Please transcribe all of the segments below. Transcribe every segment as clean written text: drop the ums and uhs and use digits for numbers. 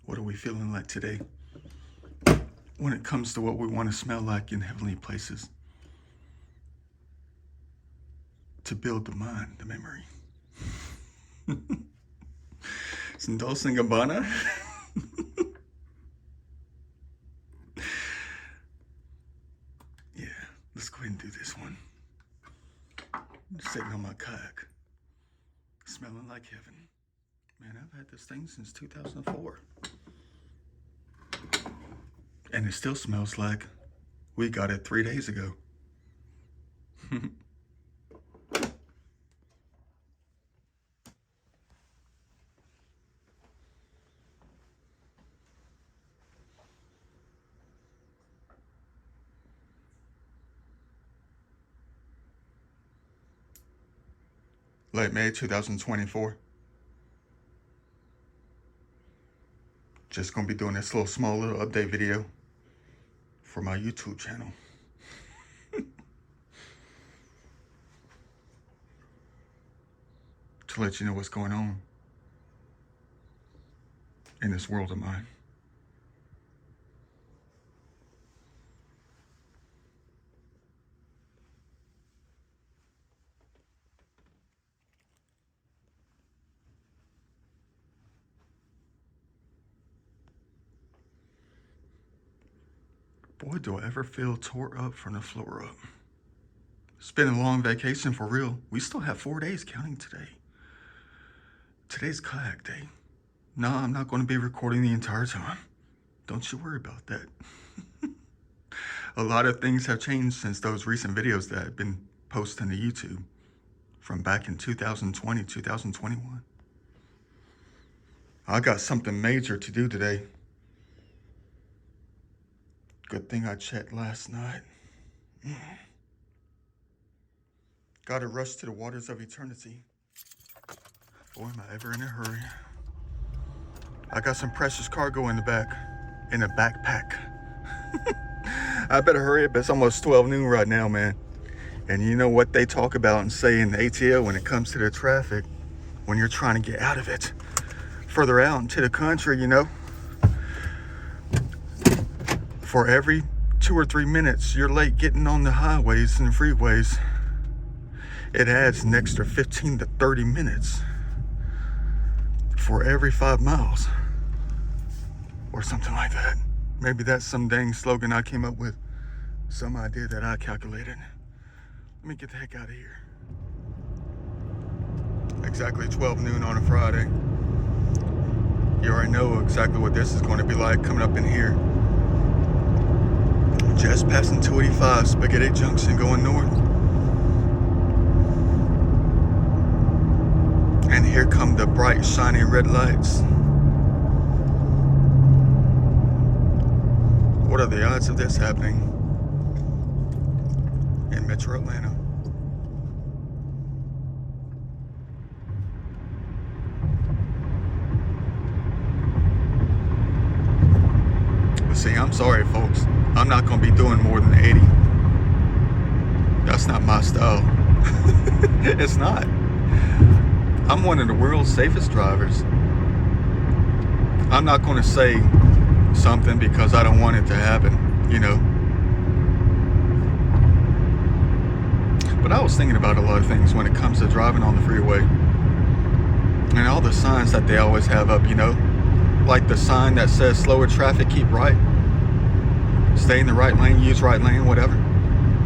What are we feeling like today when it comes to what we want to smell like in heavenly places? To build the mind, the memory. Some Dolce & Gabbana. Yeah, let's go ahead and do this one. I'm sitting on my kayak, smelling like heaven. Man, I've had this thing since 2004. And it still smells like we got it 3 days ago. Late May 2024. Just gonna be doing this small little update video for my YouTube channel. To let you know what's going on in this world of mine. Boy, do I ever feel tore up from the floor up. It's been a long vacation for real. We still have 4 days counting today. Today's kayak day. No, I'm not going to be recording the entire time. Don't you worry about that. A lot of things have changed since those recent videos that I've been posting to YouTube from back in 2020, 2021. I got something major to do today. Good thing I checked last night. Gotta rush to the waters of eternity. Boy, am I ever in a hurry. I got some precious cargo in the back, in a backpack. I better hurry up. It's almost 12 noon right now, man. And you know what they talk about and say in the ATL when it comes to the traffic, when you're trying to get out of it, further out into the country, you know? For every 2 or 3 minutes you're late getting on the highways and freeways, it adds an extra 15 to 30 minutes for every 5 miles or something like that. Maybe that's some dang slogan I came up with, some idea that I calculated. Let me get the heck out of here. Exactly 12 noon on a Friday. You already know exactly what this is going to be like coming up in here. Just passing 285 Spaghetti Junction going north. And here come the bright, shiny red lights. What are the odds of this happening in Metro Atlanta? See, I'm sorry, folks. I'm not going to be doing more than 80. That's not my style. It's not. I'm one of the world's safest drivers. I'm not going to say something because I don't want it to happen, you know. But I was thinking about a lot of things when it comes to driving on the freeway. And all the signs that they always have up, you know. Like the sign that says slower traffic, keep right. Stay in the right lane, use right lane, whatever.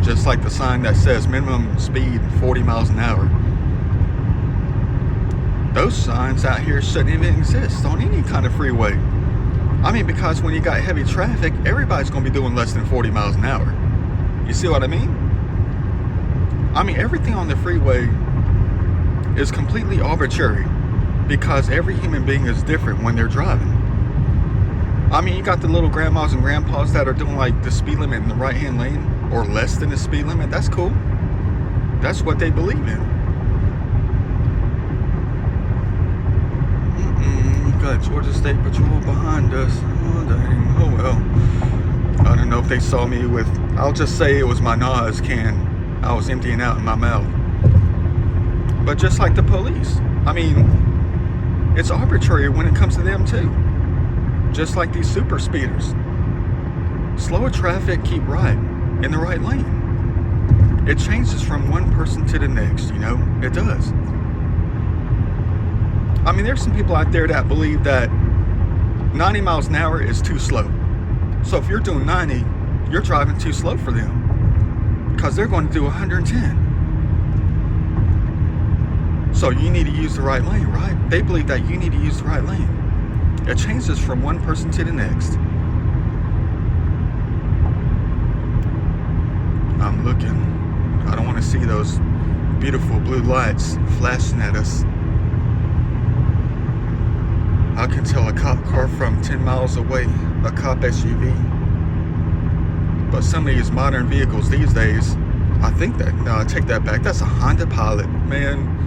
Just like the sign that says minimum speed 40 miles an hour. Those signs out here shouldn't even exist on any kind of freeway. I mean, because when you got heavy traffic, everybody's going to be doing less than 40 miles an hour. You see what I mean? I mean, everything on the freeway is completely arbitrary because every human being is different when they're driving. I mean, you got the little grandmas and grandpas that are doing like the speed limit in the right-hand lane or less than the speed limit. That's cool. That's what they believe in. Got Georgia State Patrol behind us. Oh, dang. Oh, well. I don't know if they saw me with... I'll just say it was my Nas can I was emptying out in my mouth. But just like the police. I mean, it's arbitrary when it comes to them, too. just like these super speeders. Slower traffic, keep right in the right lane. It changes from one person to the next, you know, it does. I mean, there's some people out there that believe that 90 miles an hour is too slow. So if you're doing 90, you're driving too slow for them because they're going to do 110. So you need to use the right lane, right? They believe that you need to use the right lane. It changes from one person to the next. I'm looking. I don't want to see those beautiful blue lights flashing at us. I can tell a cop car from 10 miles away, a cop SUV. But some of these modern vehicles these days, I think that, no, I take that back. That's a Honda Pilot, man.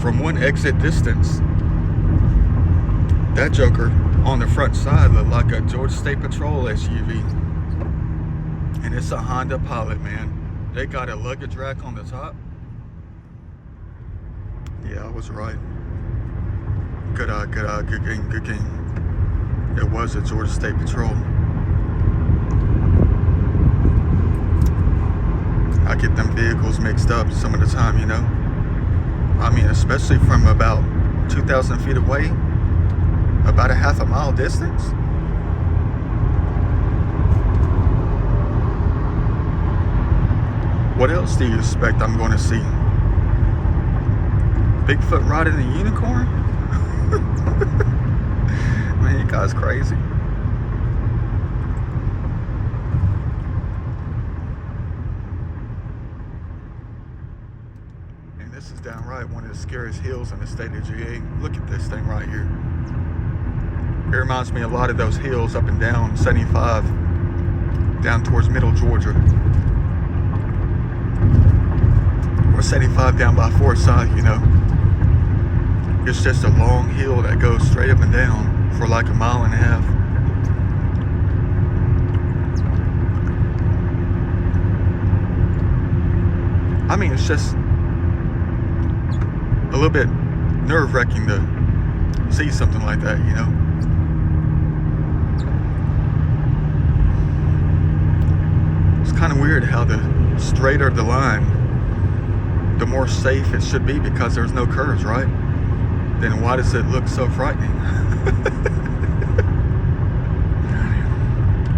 From one exit distance, that joker on the front side looked like a Georgia State Patrol SUV. And it's a Honda Pilot, man. They got a luggage rack on the top. Yeah, I was right. Good eye, good game, good game. It was a Georgia State Patrol. I get them vehicles mixed up some of the time, you know. I mean, especially from about 2,000 feet away, about a half a mile distance. What else do you expect I'm going to see? Bigfoot riding a unicorn? Man, you guys crazy. And this is downright one of the scariest hills in the state of GA. Look at this thing right here. It reminds me a lot of those hills up and down 75, down towards middle Georgia. Or 75 down by Forsyth, you know. It's just a long hill that goes straight up and down for like a mile and a half. I mean, it's just a little bit nerve-wracking to see something like that, you know. It's kind of weird how the straighter the line, the more safe it should be because there's no curves, right? Then why does it look so frightening?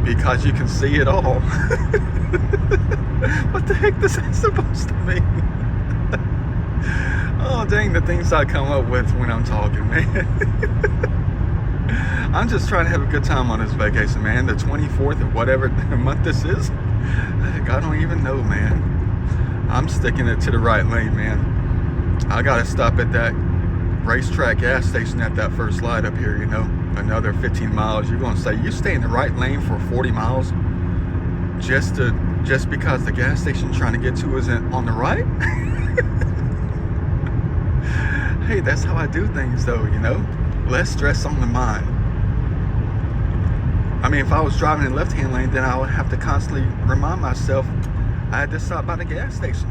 Because you can see it all. What the heck is that supposed to mean? Oh, dang, the things I come up with when I'm talking, man. I'm just trying to have a good time on this vacation, man. The 24th of whatever month this is. Heck, I don't even know, man. I'm sticking it to the right lane, man. I gotta stop at that racetrack gas station at that first light up here, you know. Another 15 miles. You're gonna say you stay in the right lane for 40 miles just because the gas station you're trying to get to isn't on the right? Hey, that's how I do things though, you know. Less stress on the mind. I mean, if I was driving in the left-hand lane, then I would have to constantly remind myself I had to stop by the gas station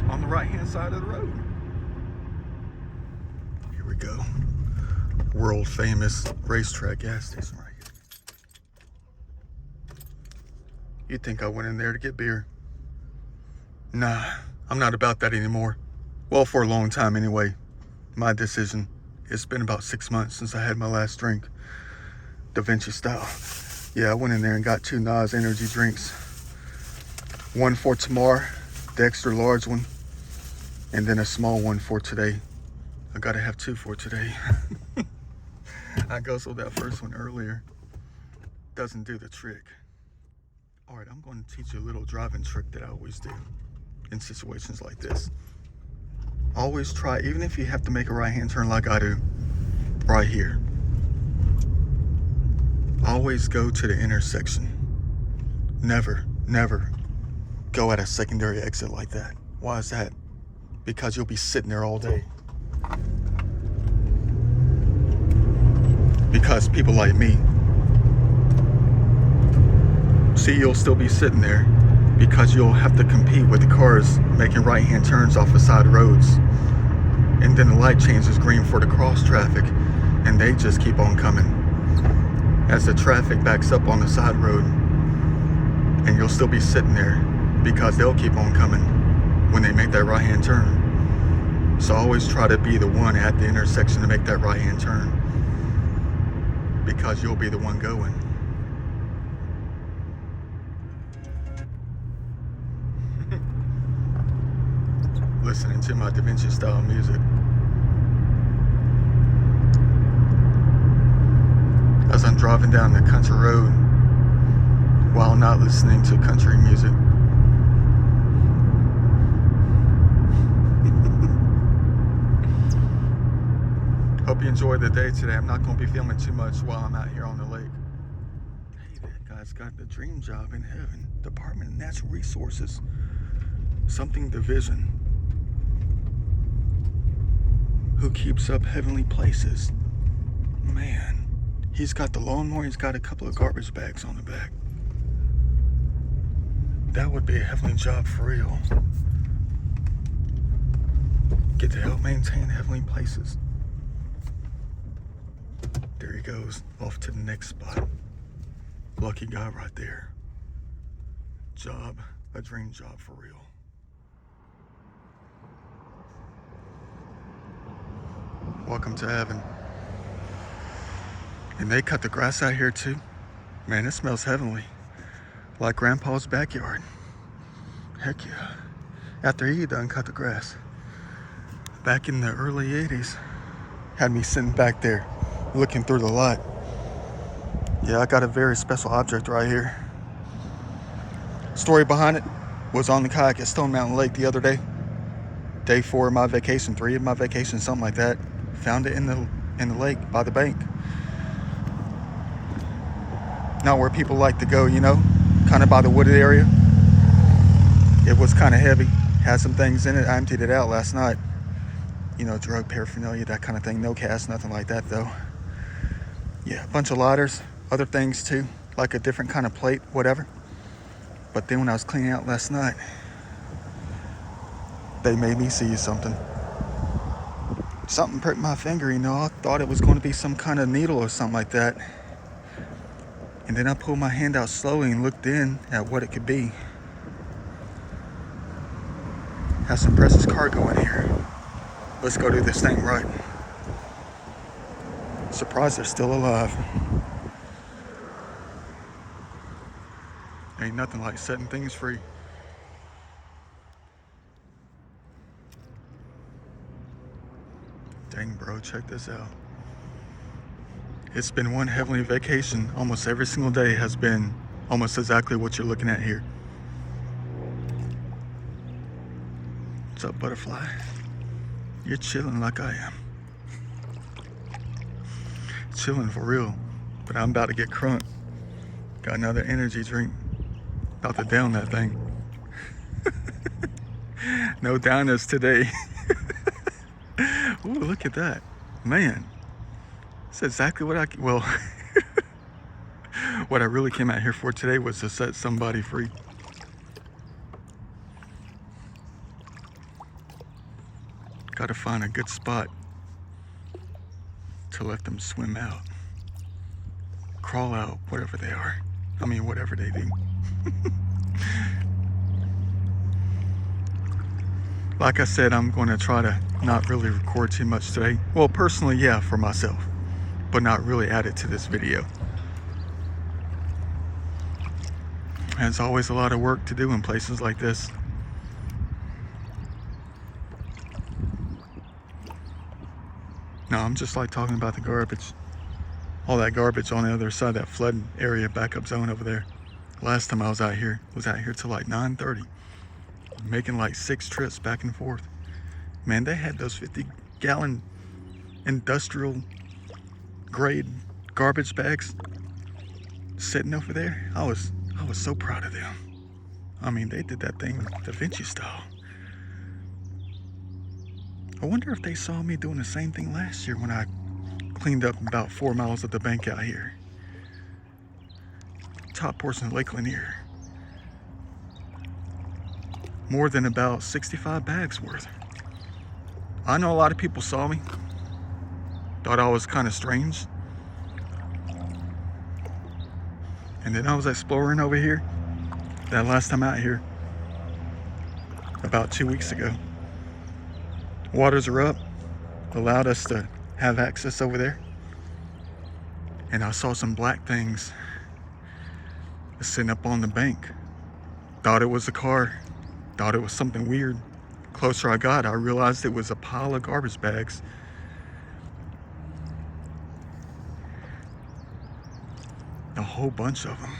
on the right-hand side of the road. Here we go. World famous racetrack gas station right here. You'd think I went in there to get beer. Nah, I'm not about that anymore. Well, for a long time anyway. My decision. It's been about 6 months since I had my last drink. The Vinci style. Yeah, I went in there and got 2 NOS energy drinks. One for tomorrow, the extra large one, and then a small one for today. I gotta have 2 for today. I guzzled that first one earlier. Doesn't do the trick. All right, I'm going to teach you a little driving trick that I always do in situations like this. Always try, even if you have to make a right-hand turn like I do, right here. Always go to the intersection. Never, never go at a secondary exit like that. Why is that? Because you'll be sitting there all day. Because people like me, see, you'll still be sitting there because you'll have to compete with the cars making right-hand turns off the side roads. And then the light changes green for the cross traffic. and they just keep on coming as the traffic backs up on the side road, and you'll still be sitting there because they'll keep on coming when they make that right-hand turn. So always try to be the one at the intersection to make that right-hand turn, because you'll be the one going. Listening to my Da Vinci style music as I'm driving down the country road while not listening to country music. Hope you enjoyed the day today. I'm not going to be filming too much while I'm out here on the lake. Hey, that guy's got the dream job in heaven. Department of Natural Resources. Something division. Who keeps up heavenly places? Man, he's got the lawnmower. He's got a couple of garbage bags on the back. That would be a heavenly job for real. Get to help maintain heavenly places. There he goes, off to the next spot. Lucky guy right there. Job, a dream job for real. Welcome to heaven. And they cut the grass out here too. Man, it smells heavenly. Like Grandpa's backyard. Heck yeah. After he done cut the grass. Back in the early 80s. Had me sitting back there looking through the lot. Yeah, I got a very special object right here. Story behind it was on the kayak at Stone Mountain Lake the other day. Day 4 of my vacation, 3 of my vacation, something like that. Found it in the lake by the bank. Not where people like to go, you know, kind of by the wooded area. It was kind of heavy, had some things in it. I emptied it out last night. You know, drug paraphernalia, that kind of thing. No cast, nothing like that though. Yeah, a bunch of lighters, other things too, like a different kind of plate, whatever. But then when I was cleaning out last night, they made me see something. Something pricked my finger, you know. I thought it was going to be some kind of needle or something like that. And then I pulled my hand out slowly and looked in at what it could be. Has some precious cargo in here. Let's go do this thing right. Surprised they're still alive. Ain't nothing like setting things free. Dang, bro, check this out. It's been one heavenly vacation. Almost every single day has been almost exactly what you're looking at here. What's up, butterfly? You're chilling like I am. Chilling for real. But I'm about to get crunk. Got another energy drink. About to down that thing. No downers today. Ooh, look at that. Man. That's exactly what what I really came out here for today was to set somebody free. Gotta find a good spot to let them swim out, crawl out, whatever they are. I mean, whatever they do. Like I said, I'm going to try to not really record too much today. Well, personally, yeah, for myself, but not really add it to this video. There's always a lot of work to do in places like this. No, I'm just like talking about the garbage. All that garbage on the other side of that flood area backup zone over there. Last time I was out here till like 9:30. Making like 6 trips back and forth. Man, they had those 50-gallon industrial grade garbage bags sitting over there. I was so proud of them. I mean, they did that thing Da Vinci style. I wonder if they saw me doing the same thing last year when I cleaned up about 4 miles of the bank out here. Top portion of Lake Lanier. More than about 65 bags worth. I know a lot of people saw me. Thought I was kind of strange. And then I was exploring over here that last time out here, about 2 weeks ago. Waters are up, allowed us to have access over there. And I saw some black things sitting up on the bank. Thought it was a car, thought it was something weird. Closer I got, I realized it was a pile of garbage bags. A whole bunch of them.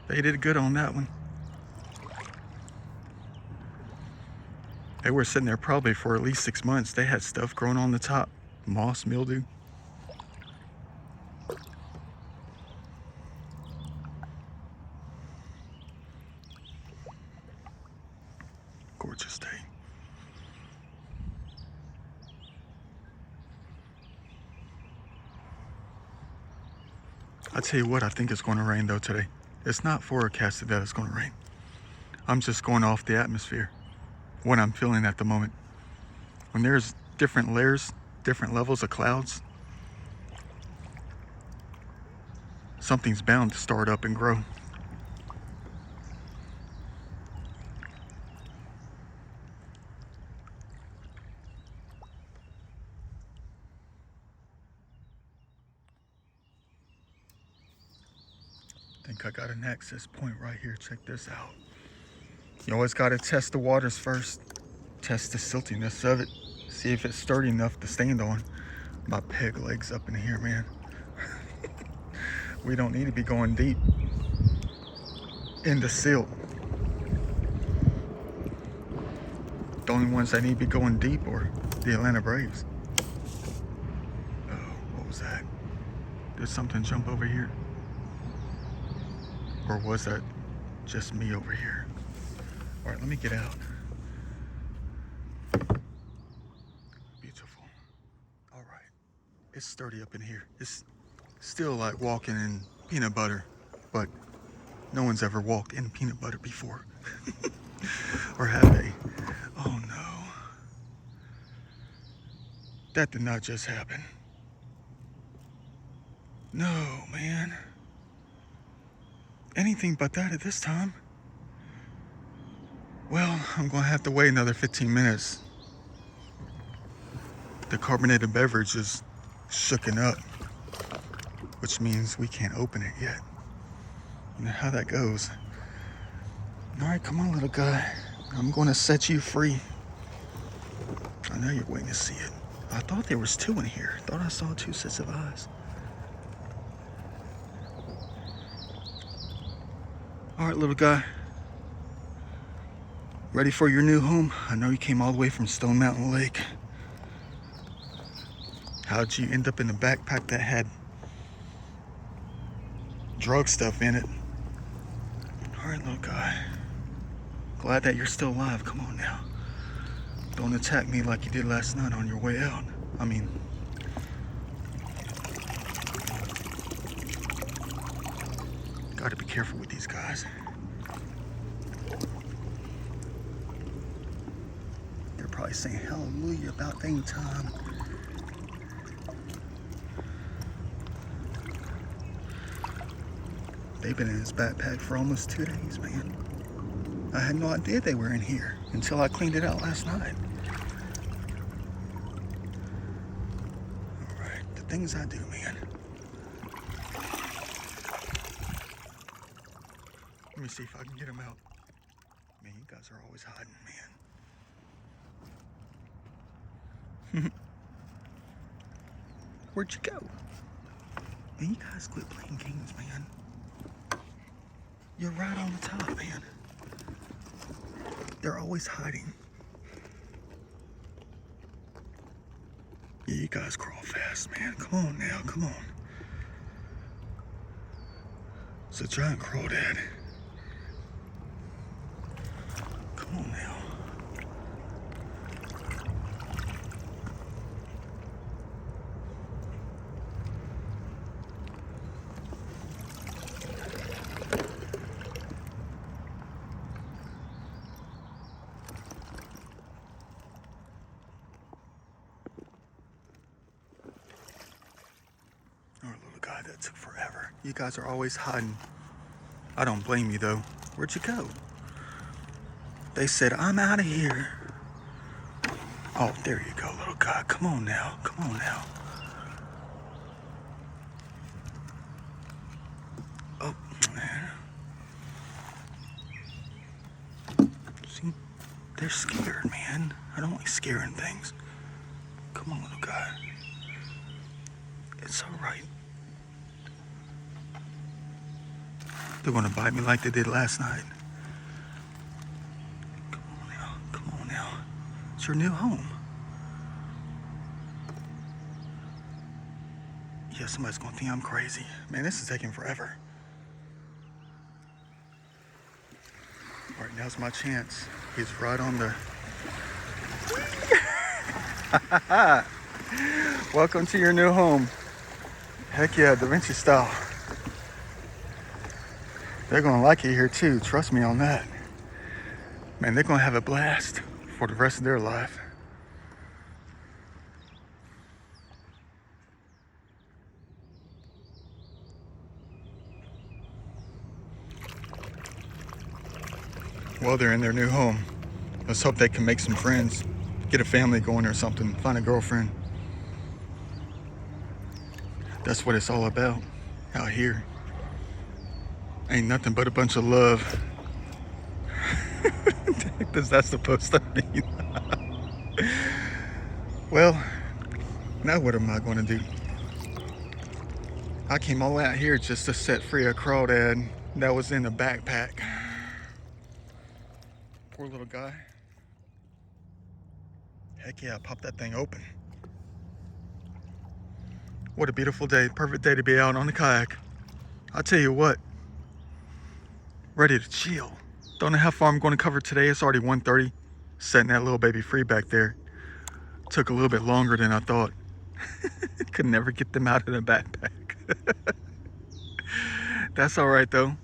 They did good on that one. They were sitting there probably for at least 6 months. They had stuff growing on the top, moss, mildew. Gorgeous day. I tell you what, I think it's going to rain though today. It's not forecasted that it's going to rain. I'm just going off the atmosphere, what I'm feeling at the moment. When there's different layers, different levels of clouds, something's bound to start up and grow. I think I got an access point right here. Check this out. You always got to test the waters first. Test the siltiness of it. See if it's sturdy enough to stand on. My peg legs up in here, man. We don't need to be going deep in the silt. The only ones that need to be going deep are the Atlanta Braves. Oh, what was that? Did something jump over here? Or was that just me over here? All right, let me get out. Beautiful. All right, it's sturdy up in here. It's still like walking in peanut butter, but no one's ever walked in peanut butter before. Or have they? Oh no. That did not just happen. No, man. Anything but that at this time. Well, I'm gonna have to wait another 15 minutes. The carbonated beverage is shooken up, which means we can't open it yet. You know how that goes. All right, come on, little guy. I'm gonna set you free. I know you're waiting to see it. I thought there was two in here. I thought I saw two sets of eyes. All right, little guy. Ready for your new home? I know you came all the way from Stone Mountain Lake. How'd you end up in a backpack that had drug stuff in it? All right, little guy. Glad that you're still alive. Come on now. Don't attack me like you did last night on your way out. I mean, gotta be careful with these guys. They're probably saying hallelujah about dang time. They've been in this backpack for almost 2 days, man. I had no idea they were in here until I cleaned it out last night. All right, the things I do, man. Let me see if I can get them out. Man, you guys are always hiding, man. Where'd you go? Man, you guys quit playing games, man. You're right on the top, man. They're always hiding. Yeah, you guys crawl fast, man. Come on now, come on. It's a giant crawdad. Come on now. it took forever. You guys are always hiding. I don't blame you though. Where'd you go? They said, I'm out of here. Oh, there you go, little guy. Come on now. Come on now. Oh, man. See, they're scared, man. I don't like scaring things. Come on, little guy. It's all right. They're gonna bite me like they did last night. Come on now. Come on now. It's your new home. Yeah, somebody's gonna think I'm crazy. Man, this is taking forever. All right, now's my chance. He's right on the... Welcome to your new home. Heck yeah, Da Vinci style. They're gonna like it here too, trust me on that. Man, they're gonna have a blast for the rest of their life. Well, they're in their new home. Let's hope they can make some friends, get a family going or something, find a girlfriend. That's what it's all about out here. Ain't nothing but a bunch of love. What the heck does that supposed to mean? Well, now what am I going to do? I came all out here just to set free a crawdad that was in a backpack. Poor little guy. Heck yeah, pop that thing open. What a beautiful day. Perfect day to be out on the kayak. I'll tell you what. Ready to chill. Don't know how far I'm going to cover today. It's already 1:30. Setting that little baby free back there. Took a little bit longer than I thought. Could never get them out of the backpack. That's all right though.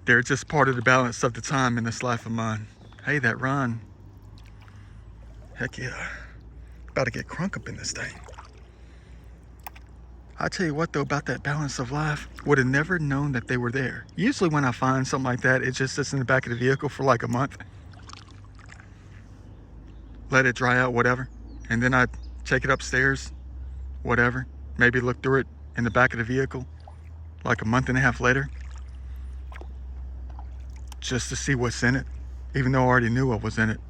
They're just part of the balance of the time in this life of mine. Hey, that run. Heck yeah. About to get crunk up in this thing. I tell you what though, about that balance of life, would have never known that they were there. Usually when I find something like that, it just sits in the back of the vehicle for like a month. Let it dry out, whatever. And then I take it upstairs, whatever. Maybe look through it in the back of the vehicle like a month and a half later. Just to see what's in it, even though I already knew what was in it.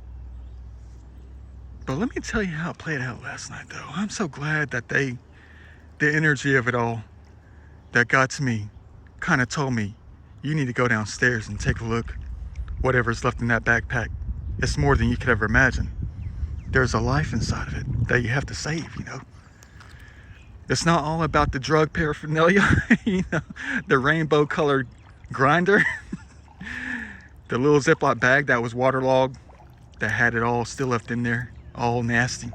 But let me tell you how it played out last night though. I'm so glad that the energy of it all that got to me kind of told me, you need to go downstairs and take a look. Whatever's left in that backpack, it's more than you could ever imagine. There's a life inside of it that you have to save, you know. It's not all about the drug paraphernalia, you know, the rainbow colored grinder, the little Ziploc bag that was waterlogged, that had it all still left in there, all nasty.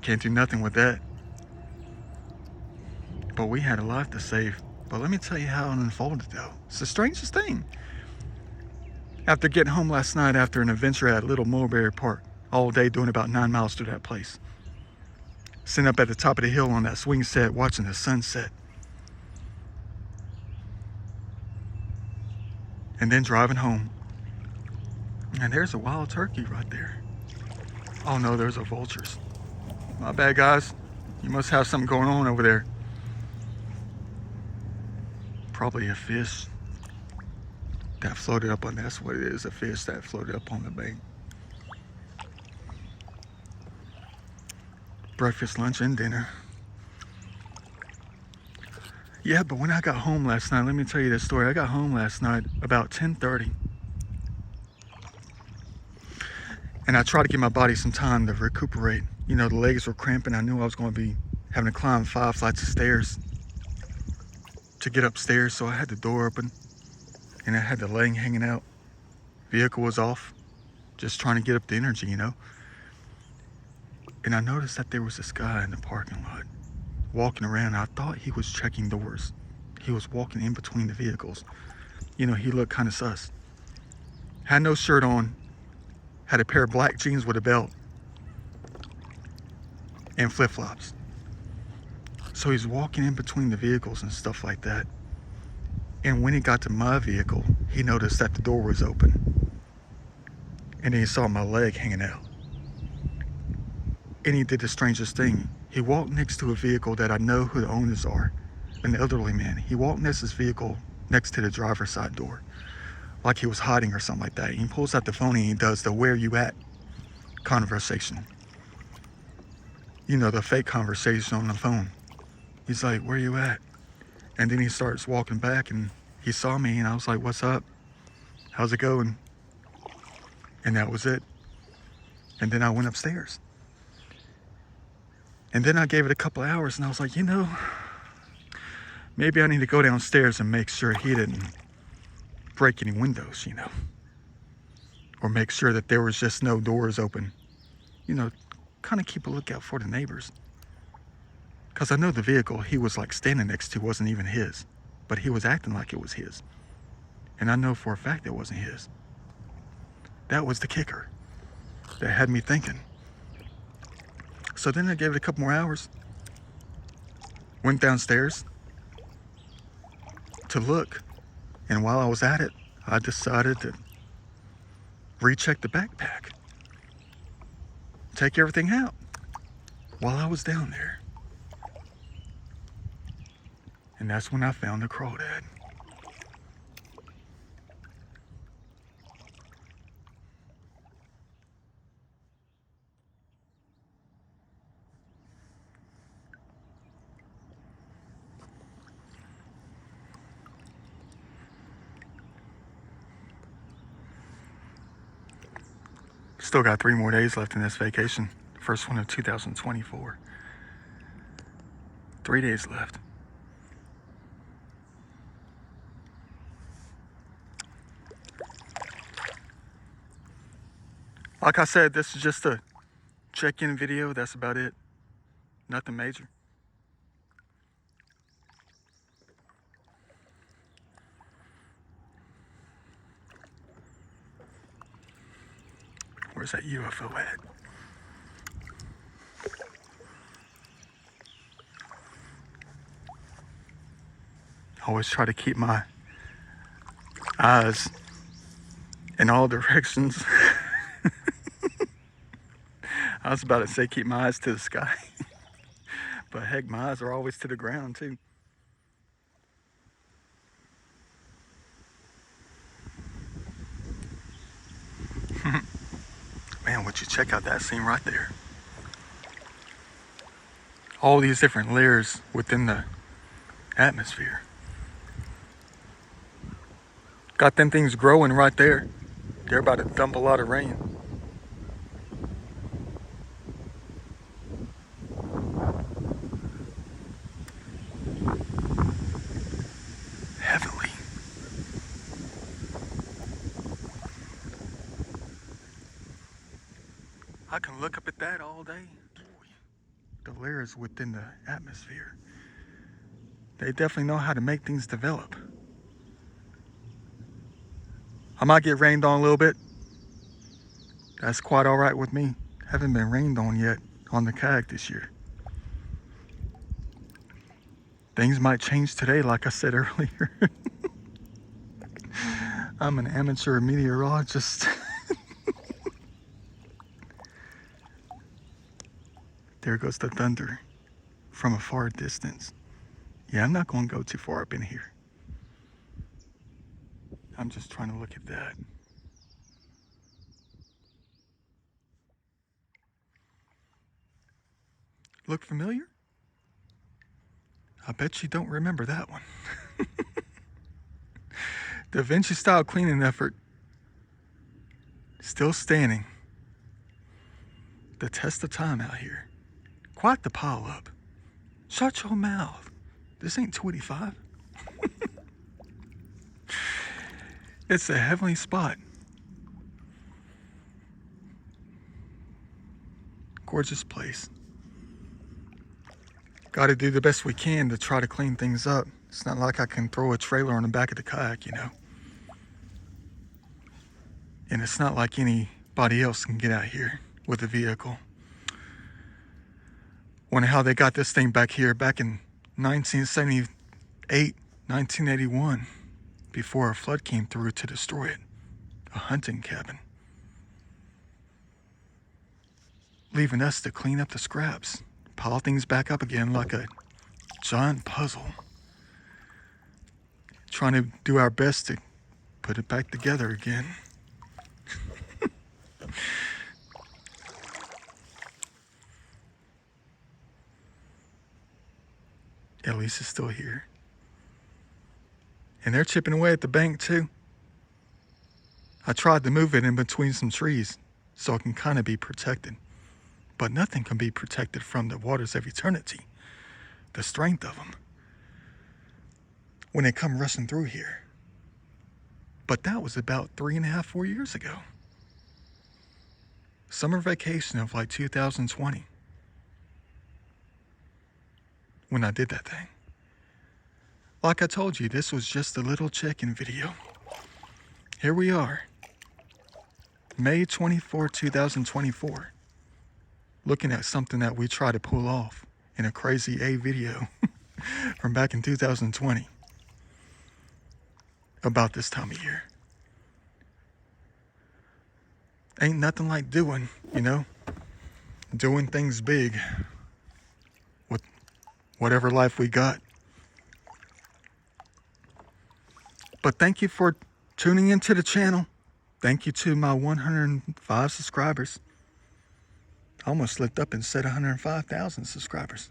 Can't do nothing with that. But we had a life to save. But let me tell you how it unfolded though. It's the strangest thing. After getting home last night after an adventure at Little Mulberry Park, all day doing about 9 miles through that place. Sitting up at the top of the hill on that swing set, watching the sunset. And then driving home. And there's a wild turkey right there. Oh no, there's a vultures. My bad guys. You must have something going on over there. Probably a fish that floated up on, that's what it is, a fish that floated up on the bank. Breakfast, lunch, and dinner. Yeah, but when I got home last night, let me tell you this story. I got home last night about 10:30. And I tried to give my body some time to recuperate. You know, the legs were cramping. I knew I was going to be having to climb 5 flights of stairs to get upstairs, so I had the door open and I had the leg hanging out. Vehicle was off, just trying to get up the energy, you know. And I noticed that there was this guy in the parking lot walking around. I thought he was checking doors. He was walking in between the vehicles. You know, he looked kind of sus. Had no shirt on, had a pair of black jeans with a belt and flip-flops. So he's walking in between the vehicles and stuff like that. And when he got to my vehicle, he noticed that the door was open. And then he saw my leg hanging out. And he did the strangest thing. He walked next to a vehicle that I know who the owners are, an elderly man. He walked next to his vehicle next to the driver's side door, like he was hiding or something like that. He pulls out the phone and he does the "where you at" conversation. You know, the fake conversation on the phone. He's like, "Where you at?" And then he starts walking back and he saw me and I was like, "What's up? How's it going?" And that was it. And then I went upstairs. And then I gave it a couple of hours and I was like, maybe I need to go downstairs and make sure he didn't break any windows, or make sure that there was just no doors open. Kind of keep a lookout for the neighbors. Because I know the vehicle he was like standing next to wasn't even his, but he was acting like it was his. And I know for a fact it wasn't his. That was the kicker that had me thinking. So then I gave it a couple more hours, went downstairs to look, and while I was at it, I decided to recheck the backpack, take everything out while I was down there. And that's when I found the crawdad. Still got 3 more days left in this vacation. First one of 2024. 3 days left. Like I said, this is just a check-in video. That's about it. Nothing major. Where's that UFO at? Always try to keep my eyes in all directions. I was about to say keep my eyes to the sky. But heck, my eyes are always to the ground too. Man, would you check out that scene right there? All these different layers within the atmosphere. Got them things growing right there. They're about to dump a lot of rain. Heavenly. I can look up at that all day. The layers within the atmosphere. They definitely know how to make things develop. I might get rained on a little bit. That's quite all right with me. Haven't been rained on yet on the kayak this year. Things might change today, like I said earlier. I'm an amateur meteorologist. There goes the thunder from a far distance. Yeah, I'm not going to go too far up in here. I'm just trying to look at that. Look familiar? I bet you don't remember that one. The Vinci style cleaning effort still standing. The test of time out here. Quite the pile up. Shut your mouth. This ain't 25. It's a heavenly spot. Gorgeous place. Got to do the best we can to try to clean things up. It's not like I can throw a trailer on the back of the kayak, And it's not like anybody else can get out here with a vehicle. Wonder how they got this thing back here back in 1978, 1981, before a flood came through to destroy it. A hunting cabin. Leaving us to clean up the scraps, pile things back up again like a giant puzzle. Trying to do our best to put it back together again. At least it's still here. And they're chipping away at the bank too. I tried to move it in between some trees so it can kind of be protected. But nothing can be protected from the waters of eternity. The strength of them. When they come rushing through here. But that was about 3.5, 4 years ago. Summer vacation of like 2020. When I did that thing. Like I told you, this was just a little check-in video. Here we are. May 24, 2024. Looking at something that we try to pull off in a crazy A video from back in 2020. About this time of year. Ain't nothing like doing, you know, doing things big with whatever life we got. But thank you for tuning into the channel. Thank you to my 105 subscribers. I almost slipped up and said 105,000 subscribers.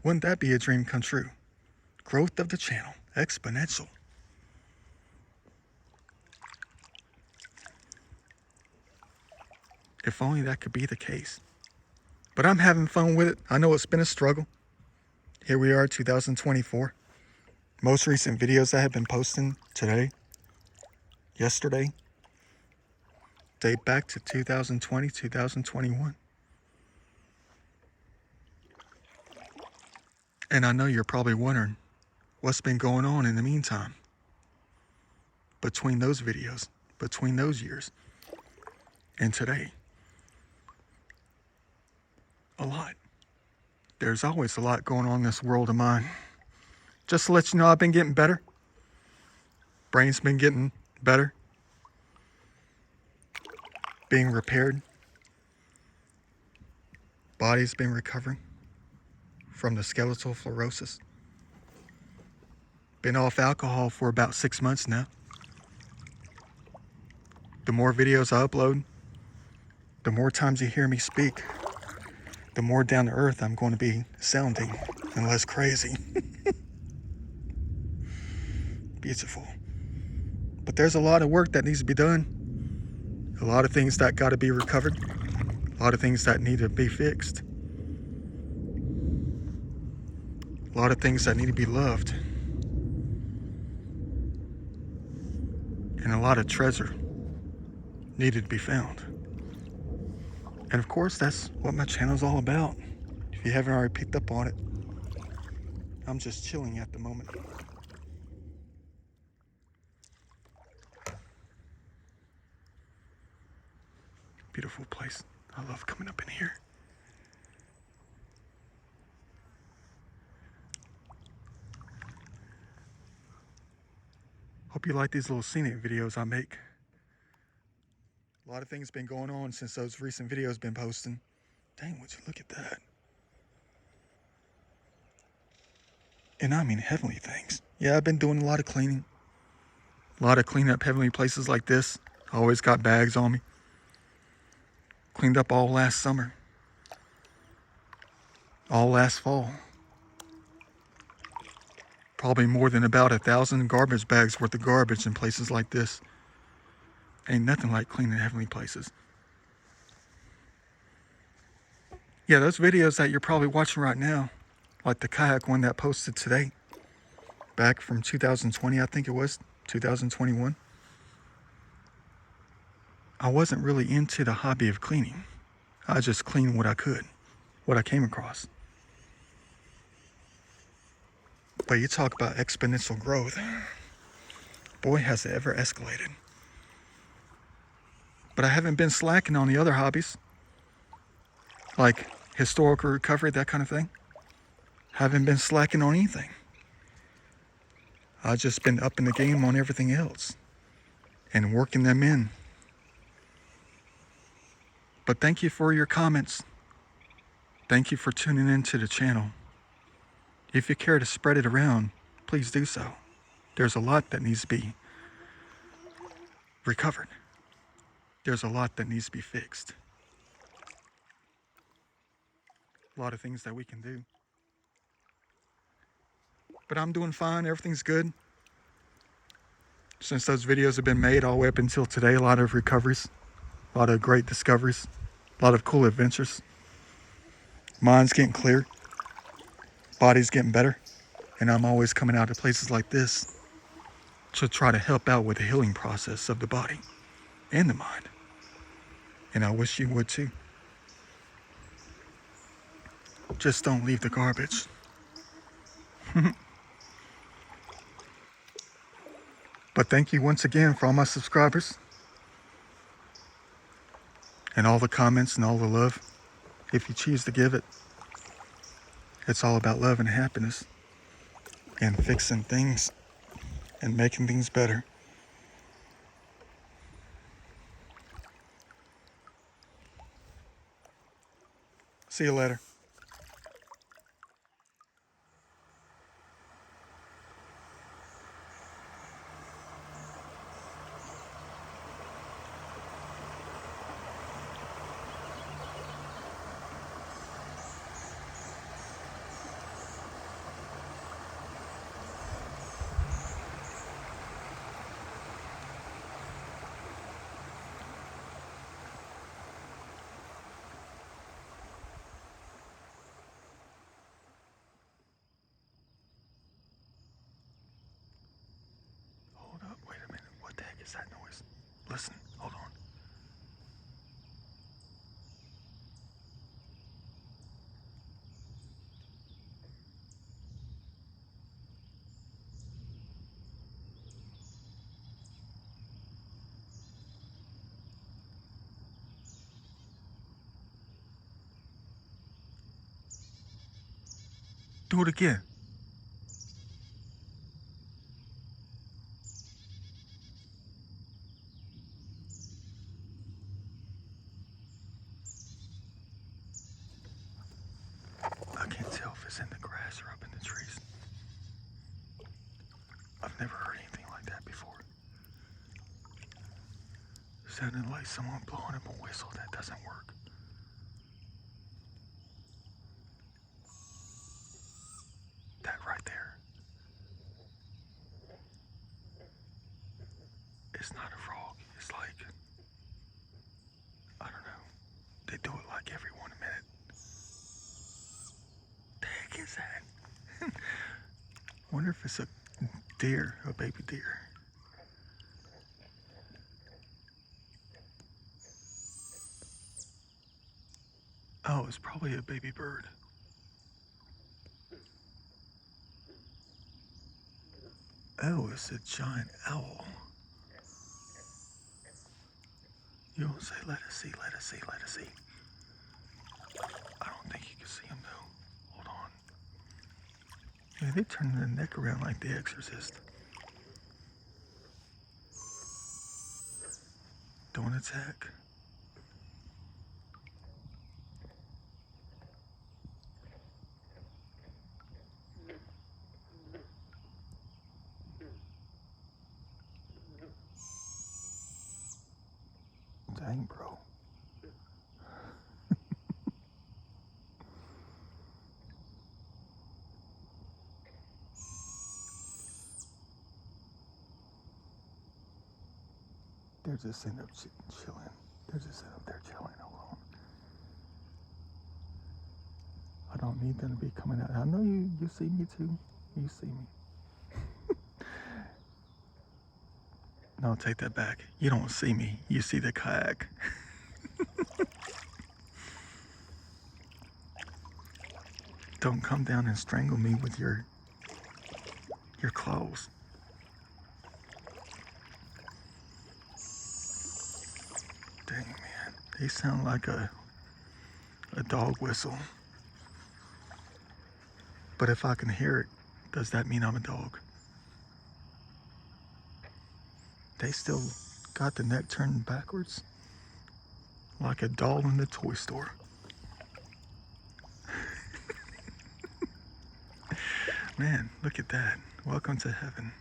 Wouldn't that be a dream come true? Growth of the channel, exponential. If only that could be the case. But I'm having fun with it. I know it's been a struggle. Here we are, 2024. Most recent videos I have been posting today, yesterday, date back to 2020, 2021. And I know you're probably wondering what's been going on in the meantime. Between those videos, between those years, and today. A lot. There's always a lot going on in this world of mine. Just to let you know, I've been getting better. Brain's been getting better. Being repaired. Body's been recovering from the skeletal fluorosis. Been off alcohol for about 6 months now. The more videos I upload, the more times you hear me speak, the more down to earth I'm going to be sounding and less crazy. Beautiful. But there's a lot of work that needs to be done. A lot of things that got to be recovered. A lot of things that need to be fixed. A lot of things that need to be loved. And a lot of treasure needed to be found. And of course, that's what my channel's all about. If you haven't already picked up on it, I'm just chilling at the moment. Beautiful place. I love coming up in here. Hope you like these little scenic videos I make. A lot of things been going on since those recent videos been posting. Dang, would you look at that? And I mean heavenly things. Yeah, I've been doing a lot of cleaning. A lot of cleaning up heavenly places like this. I always got bags on me. Cleaned up all last summer. All last fall. Probably more than about 1,000 garbage bags worth of garbage in places like this. Ain't nothing like cleaning heavenly places. Yeah, those videos that you're probably watching right now, like the kayak one that posted today, back from 2020, I think it was, 2021. I wasn't really into the hobby of cleaning. I just cleaned what I could, what I came across. But you talk about exponential growth. Boy, has it ever escalated. But I haven't been slacking on the other hobbies, like historical recovery, that kind of thing. Haven't been slacking on anything. I've just been upping the game on everything else and working them in. But thank you for your comments. Thank you for tuning into the channel. If you care to spread it around, please do so. There's a lot that needs to be recovered. There's a lot that needs to be fixed. A lot of things that we can do. But I'm doing fine. Everything's good. Since those videos have been made all the way up until today, a lot of recoveries, a lot of great discoveries, a lot of cool adventures. Mind's getting clear. Body's getting better. And I'm always coming out to places like this to try to help out with the healing process of the body and the mind. And I wish you would too. Just don't leave the garbage. But thank you once again for all my subscribers and all the comments and all the love. If you choose to give it, it's all about love and happiness and fixing things and making things better. See you later. Hold up, wait a minute. What the heck is that noise? Listen, hold on. Do it again. I can't tell if it's in the grass or up in the trees. I've never heard anything like that before. Sounding like someone blowing up a whistle that doesn't work. That right there. It's not a frog. It's like, I don't know. They do it like every 1 minute. The heck is that? Wonder if it's a deer, a baby deer. Oh, it's probably a baby bird. Oh, it's a giant owl. You don't say, let us see, let us see, let us see. I don't think you can see him though. Hold on. Yeah, they turn their neck around like the Exorcist. Don't attack. Dang, bro. They're just sitting up chilling. They're just sitting up there chilling. Hold on. I don't need them to be coming out. I know you see me too. You see me. No, take that back. You don't see me. You see the kayak. Don't come down and strangle me with your claws. Dang, man. They sound like a dog whistle. But if I can hear it, does that mean I'm a dog? They still got the neck turned backwards like a doll in the toy store. Man, look at that. Welcome to heaven.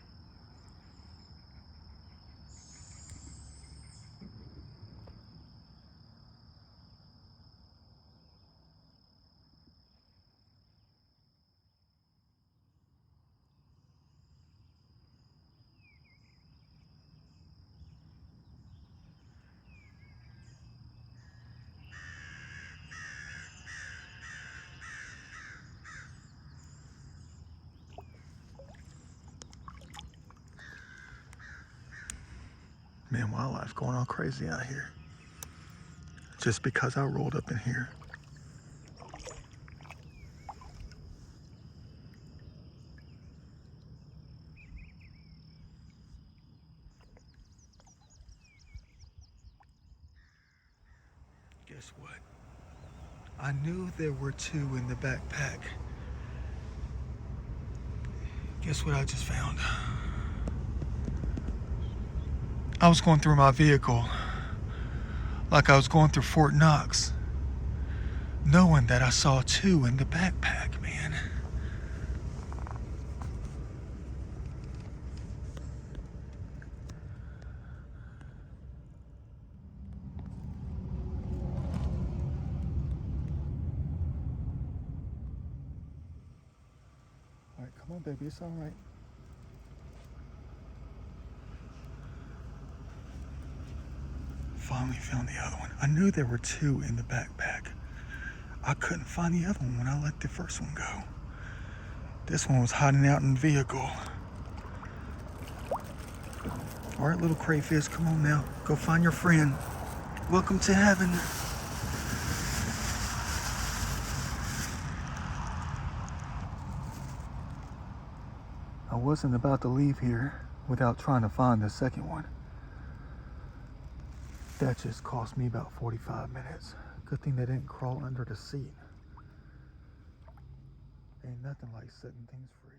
Man, wildlife going all crazy out here. Just because I rolled up in here. Guess what? I knew there were 2 in the backpack. Guess what I just found? I was going through my vehicle like I was going through Fort Knox, knowing that I saw 2 in the backpack, man. All right, come on, baby, it's all right. Finally found the other one. I knew there were 2 in the backpack. I couldn't find the other one when I let the first one go. This one was hiding out in the vehicle. All right, little crayfish, come on now. Go find your friend. Welcome to heaven. I wasn't about to leave here without trying to find the second one. That just cost me about 45 minutes. Good thing they didn't crawl under the seat. Ain't nothing like setting things free.